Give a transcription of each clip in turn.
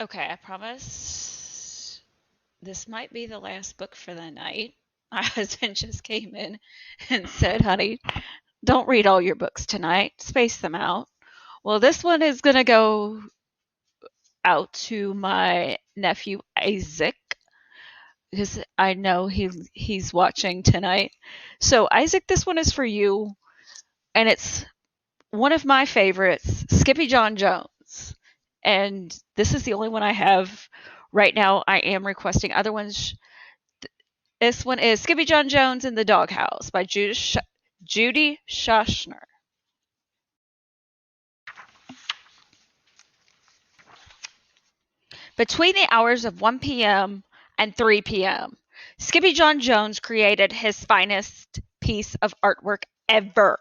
Okay, I promise this might be the last book for the night. My husband just came in and said, honey, don't read all your books tonight, space them out. Well, this one is going to go out to my nephew Isaac because I know he's watching tonight. So, Isaac, this one is for you, and it's one of my favorites, Skippyjon Jones. And this is the only one I have right now. I am requesting other ones. This one is Skippyjon Jones in the Doghouse by Judy Shoshner. Between the hours of 1 p.m. and 3 p.m., Skippyjon Jones created his finest piece of artwork ever.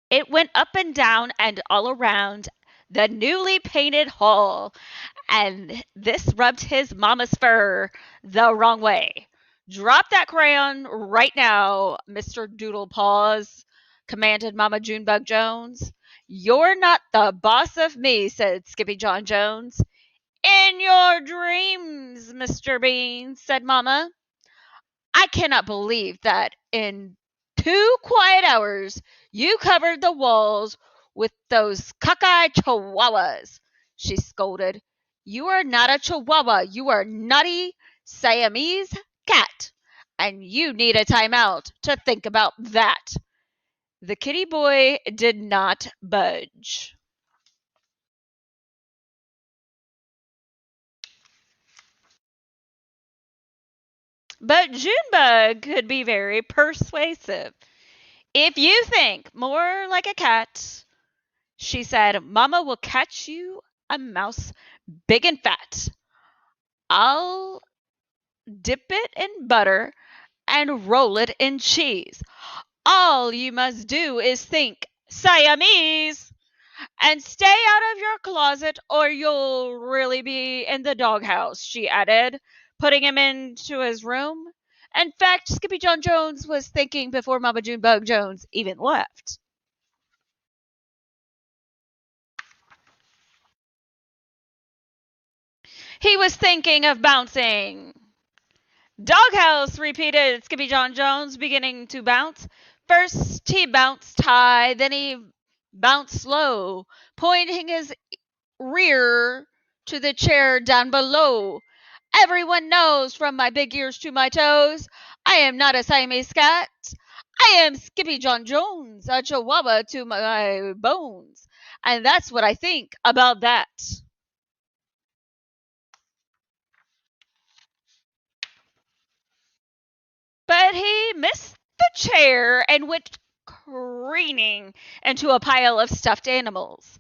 It went up and down and all around the newly painted hall, and this rubbed his mama's fur the wrong way. Drop that crayon right now, Mr. Doodlepaws, commanded Mama Junebug Jones. You're not the boss of me, said Skippyjon Jones. In your dreams, Mr. Bean, said Mama. I cannot believe that in 2 quiet hours you covered the walls with those cockeyed chihuahuas, she scolded. You are not a chihuahua. You are a nutty Siamese cat. And you need a timeout to think about that. The kitty boy did not budge. But Junebug could be very persuasive. If you think more like a cat, she said, Mama will catch you a mouse big and fat. I'll dip it in butter and roll it in cheese. All you must do is think Siamese and stay out of your closet or you'll really be in the doghouse, she added, putting him into his room. In fact, Skippyjon Jones was thinking before Mama Junebug Jones even left. He was thinking of bouncing. Doghouse, repeated Skippyjon Jones, beginning to bounce. First he bounced high, then he bounced low, pointing his rear to the chair down below. Everyone knows from my big ears to my toes, I am not a Siamese cat. I am Skippyjon Jones, a chihuahua to my bones. And that's what I think about that. But he missed the chair and went careening into a pile of stuffed animals.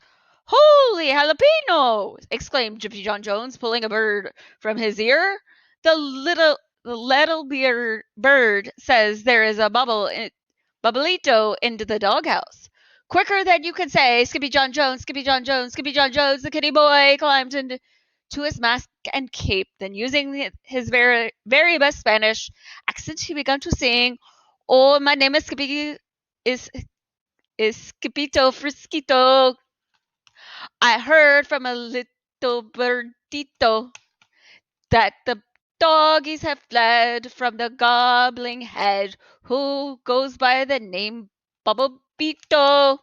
Holy jalapeno! Exclaimed Skippyjon Jones, pulling a bird from his ear. The little bird says there is a bubblito into the doghouse. Quicker than you can say, Skippyjon Jones, Skippyjon Jones, Skippyjon Jones, the kitty boy climbed into his mask and cape. Then, using his very best Spanish accent, he began to sing, "Oh, my name is is is Skipito Frisquito. I heard from a little birdito that the doggies have fled from the gobbling head who goes by the name Bubblebito."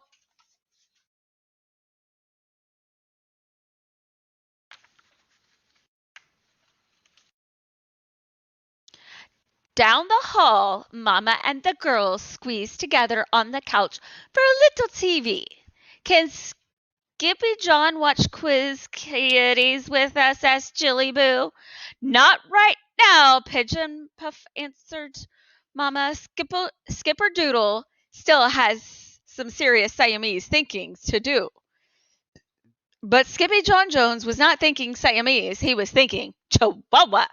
Down the hall, Mama and the girls squeezed together on the couch for a little TV. Can Skippyjon watch Quiz Kitties with us? Asked Jilly Boo. Not right now, Pigeon Puff answered Mama. Skipper Doodle still has some serious Siamese thinking to do. But Skippyjon Jones was not thinking Siamese, he was thinking Chihuahua.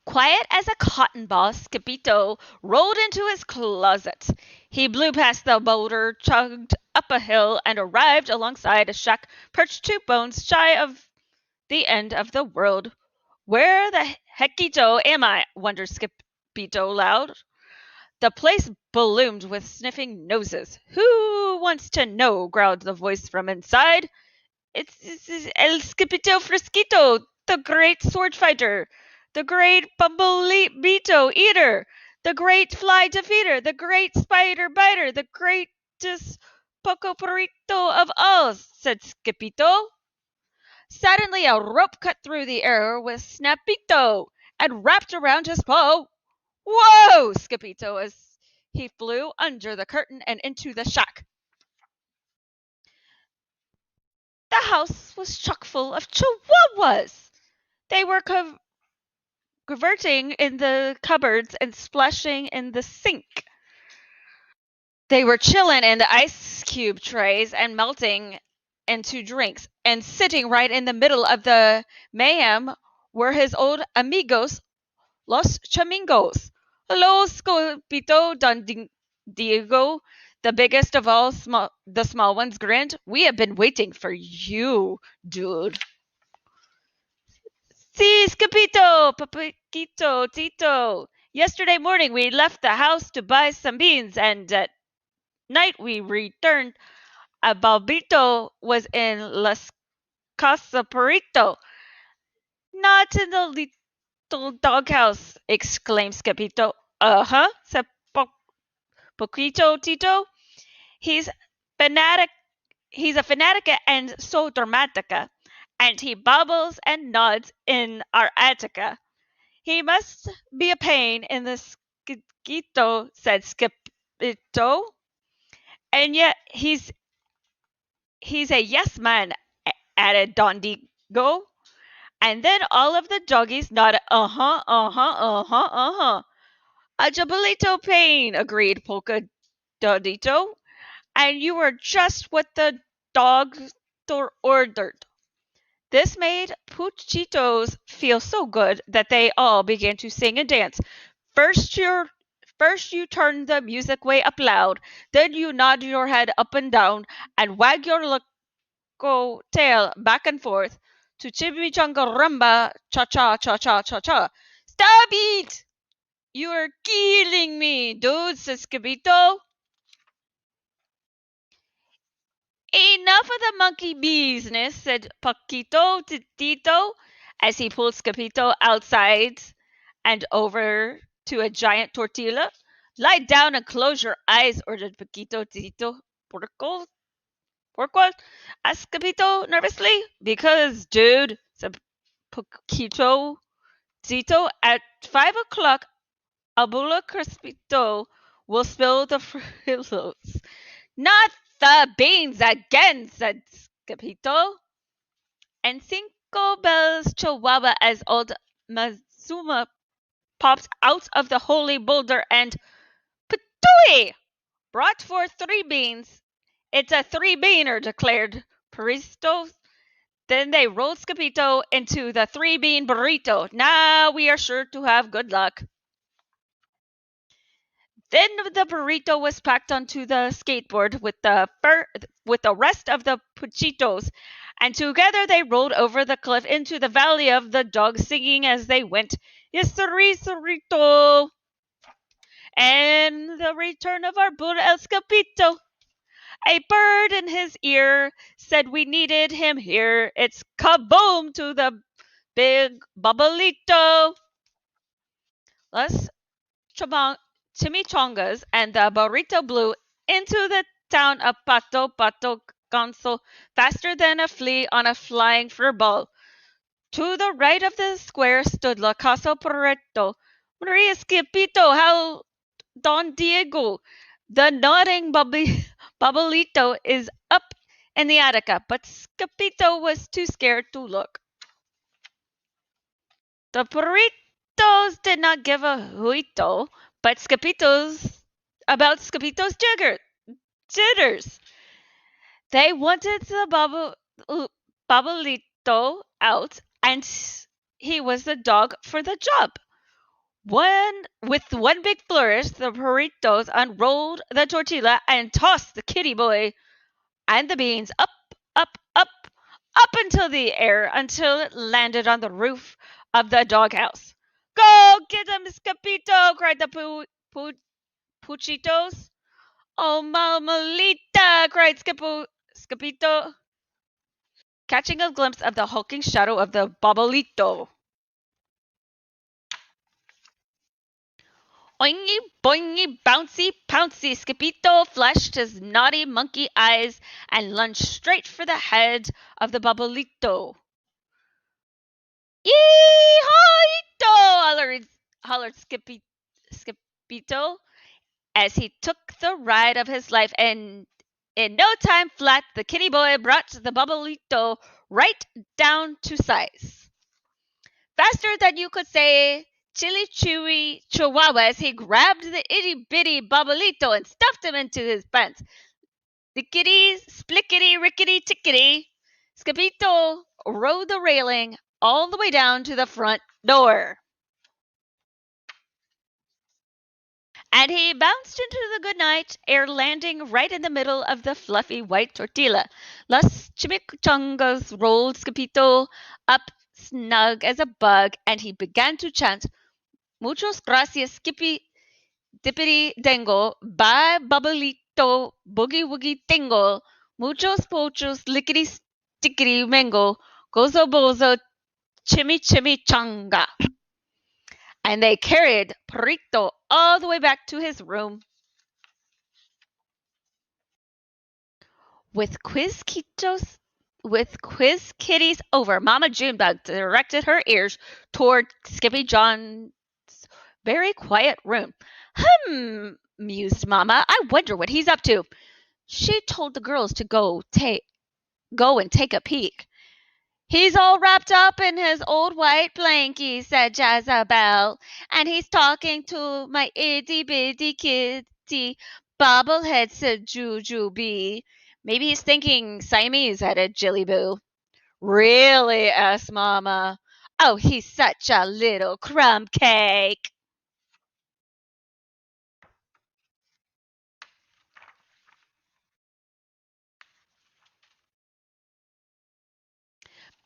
Quiet as a cotton ball, Skippito rolled into his closet. He blew past the boulder, chugged up a hill, and arrived alongside a shack perched 2 bones shy of the end of the world. Where the heckito am I? Wondered Skippyjo loud. The place ballooned with sniffing noses. Who wants to know? Growled the voice from inside. It's El Skipito Frisquito, the great sword fighter, the great Bumblebito eater, the great fly defeater, the great spider biter, the greatest Pocoporito of all, said Skipito. Suddenly a rope cut through the air with Snapito and wrapped around his paw. Whoa! Skipito as he flew under the curtain and into the shack. The house was chock full of chihuahuas. They were converting in the cupboards and splashing in the sink. They were chilling in the ice cube trays and melting into drinks. And sitting right in the middle of the mayhem were his old amigos, Los Chamingos. Hello, Scopito Don Diego. The biggest of all the small ones grinned. We have been waiting for you, dude. Si, Scapito, Papaquito, Tito. Yesterday morning we left the house to buy some beans, and at night we returned. A Balbito was in Las Casa Perito, not in the little doghouse, exclaimed Scapito. Uh-huh, said Poquito Tito. He's fanatic. He's a fanatica and so dramatica, and he bubbles and nods in our Attica. He must be a pain in the skito, said Skipito, and yet he's a yes man, added Don Diego. And then all of the doggies nodded, uh-huh, uh-huh, uh-huh, uh-huh. A jabulito pain, agreed Polka Dodito, and you were just what the dog ordered. This made Puchitos feel so good that they all began to sing and dance. First you first you turn the music way up loud, then you nod your head up and down and wag your loco tail back and forth to chimichanga rumba cha cha cha cha cha cha. Stop it! You are killing me, dude, says Skibito. Enough of the monkey business, said Paquito to Tito as he pulled Scapito outside and over to a giant tortilla. Lie down and close your eyes, ordered Paquito Tito. Porco? Porco? asked Scapito nervously. Because, dude, said Paquito Tito, at 5 o'clock, Abula Crespito will spill the frillos. Not the beans again, said Scapito. And Cinco Bells Chihuahua as old Mazuma popped out of the holy boulder and Patooey! Brought forth 3 beans. It's a 3-beaner, declared Peristo. Then they rolled Scapito into the 3-bean burrito. Now we are sure to have good luck. Then the burrito was packed onto the skateboard with the rest of the puchitos, and together they rolled over the cliff into the valley of the dogs, singing as they went, Yeserisorito, and the return of our Buddha El Scapito. A bird in his ear said we needed him here. It's kaboom to the big bubblito. Let's chimichangas and the burrito blew into the town of Pato Pato Ganso faster than a flea on a flying furball. To the right of the square stood La Casa Porreto. Maria Scipito, how Don Diego. The nodding Bubblito is up in the Attica, but Scipito was too scared to look. The burritos did not give a huito, but Scapito's jitters. They wanted the Babalito out, and he was the dog for the job. With one big flourish, the burritos unrolled the tortilla and tossed the kitty boy and the beans up, up, up, up into the air until it landed on the roof of the doghouse. Go get him, Skippyjo! Cried the Puchitos. Oh, Mamalita! Cried Skippyjo, catching a glimpse of the hulking shadow of the Babalito. Oingy, boingy, bouncy, pouncy, Skippyjo flashed his naughty monkey eyes and lunged straight for the head of the Babalito. Yee-haw-ito! Hollered Skippyjo as he took the ride of his life, and in no time flat the kitty boy brought the Babalito right down to size. Faster than you could say chili chewy chihuahuas, he grabbed the itty bitty Babalito and stuffed him into his pants. Lickety, splickety, rickety, tickety, Skippyjo rode the railing all the way down to the front door. And he bounced into the good night air, landing right in the middle of the fluffy white tortilla. Las chimichangas rolled Skippyjo up snug as a bug, and he began to chant, Muchos gracias, Skippy dippity dangle, bye Babalito, boogie woogie tingle, muchos pochos, lickety stickety mango, gozo bozo, chimichanga. And they carried Perrito all the way back to his room. With quiz kitties over, Mama Junebug directed her ears toward Skippyjon's very quiet room. Mused Mama. I wonder what he's up to. She told the girls to go and take a peek. He's all wrapped up in his old white blankie, said Jezebel, and he's talking to my itty bitty kitty bobblehead, said Jujubee. Maybe he's thinking Siamese, added Jillyboo. Really? Asked Mama. Oh, he's such a little crumb cake.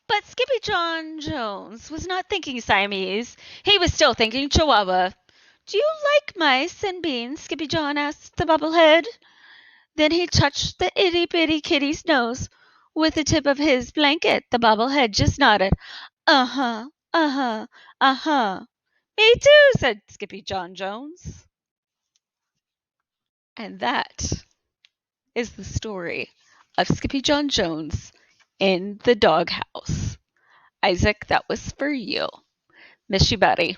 But Skippyjon Jones was not thinking Siamese. He was still thinking Chihuahua. Do you like mice and beans, Skippyjon asked the bobblehead. Then he touched the itty bitty kitty's nose with the tip of his blanket. The bobblehead just nodded. Uh-huh, uh-huh, uh-huh. Me too, said Skippyjon Jones. And that is the story of Skippyjon Jones in the doghouse. Isaac, that was for you. Miss you, buddy.